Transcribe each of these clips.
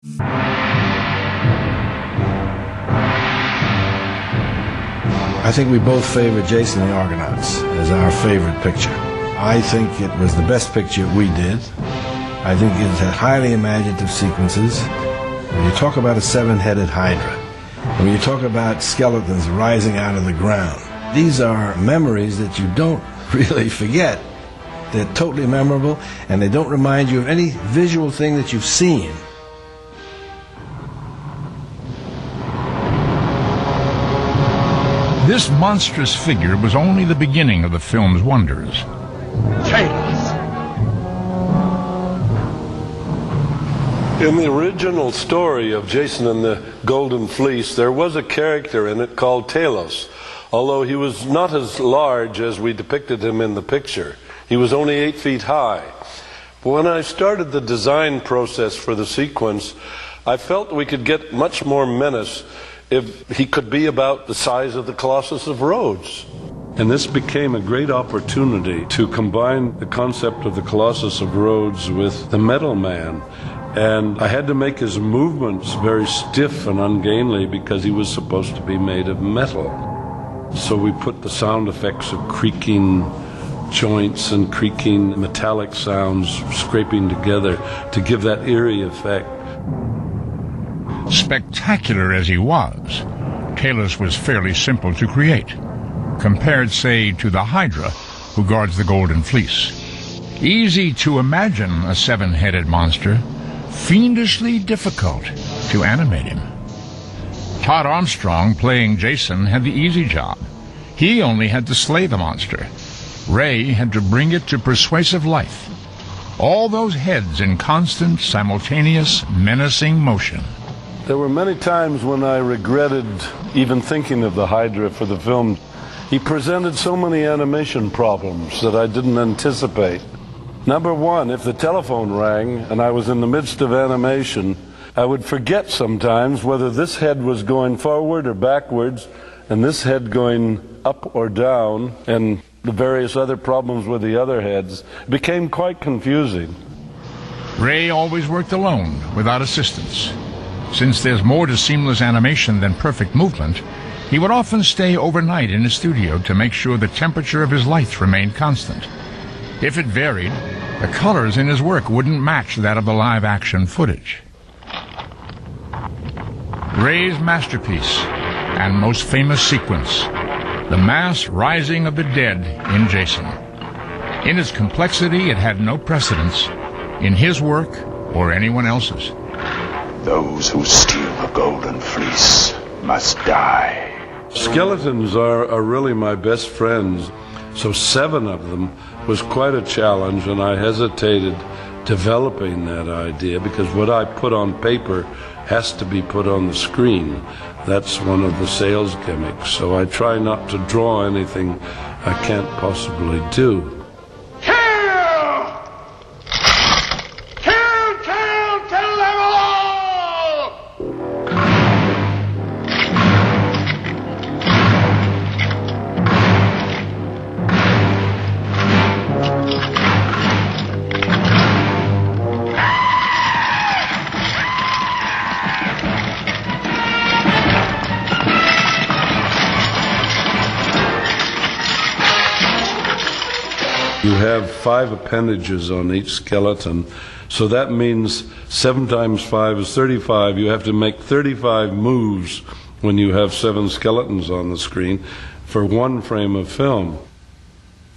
I think we both favor Jason and the Argonauts as our favorite picture. I think it was the best picture we did. I think it had highly imaginative sequences. When you talk about a seven-headed hydra, and when you talk about skeletons rising out of the ground, these are memories that you don't really forget. They're totally memorable, and they don't remind you of any visual thing that you've seen. This monstrous figure was only the beginning of the film's wonders. In the original story of Jason and the Golden Fleece, there was a character in it called Talos, although he was not as large as we depicted him in the picture. He was only 8 feet high. But when I started the design process for the sequence, I felt we could get much more menace if he could be about the size of the Colossus of Rhodes. And this became a great opportunity to combine the concept of the Colossus of Rhodes with the Metal Man. And I had to make his movements very stiff and ungainly because he was supposed to be made of metal. So we put the sound effects of creaking joints and creaking metallic sounds scraping together to give that eerie effect. Spectacular as he was, Talos was fairly simple to create, compared, say, to the Hydra, who guards the Golden Fleece. Easy to imagine a seven-headed monster, fiendishly difficult to animate him. Todd Armstrong, playing Jason, had the easy job. He only had to slay the monster. Ray had to bring it to persuasive life. All those heads in constant, simultaneous, menacing motion. There were many times when I regretted even thinking of the Hydra for the film. He presented so many animation problems that I didn't anticipate. Number one, if the telephone rang and I was in the midst of animation, I would forget sometimes whether this head was going forward or backwards, and this head going up or down, and the various other problems with the other heads. It became quite confusing. Ray always worked alone, without assistance. Since there's more to seamless animation than perfect movement, he would often stay overnight in his studio to make sure the temperature of his lights remained constant. If it varied, the colors in his work wouldn't match that of the live-action footage. Ray's masterpiece and most famous sequence, the mass rising of the dead in Jason. In its complexity, it had no precedence in his work or anyone else's. Those who steal the Golden Fleece must die. Skeletons are really my best friends, so 7 of them was quite a challenge, and I hesitated developing that idea because what I put on paper has to be put on the screen. That's one of the sales gimmicks, so I try not to draw anything I can't possibly do. You have 5 appendages on each skeleton, so that means 7 times 5 is 35. You have to make 35 moves when you have 7 skeletons on the screen for 1 frame of film.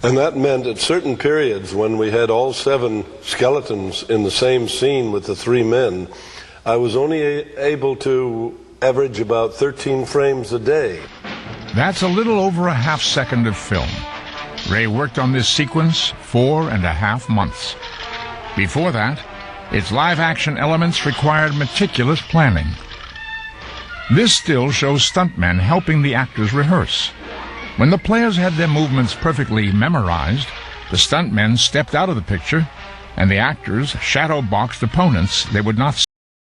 And that meant at certain periods when we had all 7 skeletons in the same scene with the 3 men, I was only able to average about 13 frames a day. That's a little over a half second of film. Ray worked on this sequence 4.5 months. Before that, its live-action elements required meticulous planning. This still shows stuntmen helping the actors rehearse. When the players had their movements perfectly memorized, the stuntmen stepped out of the picture, and the actors shadow-boxed opponents they would not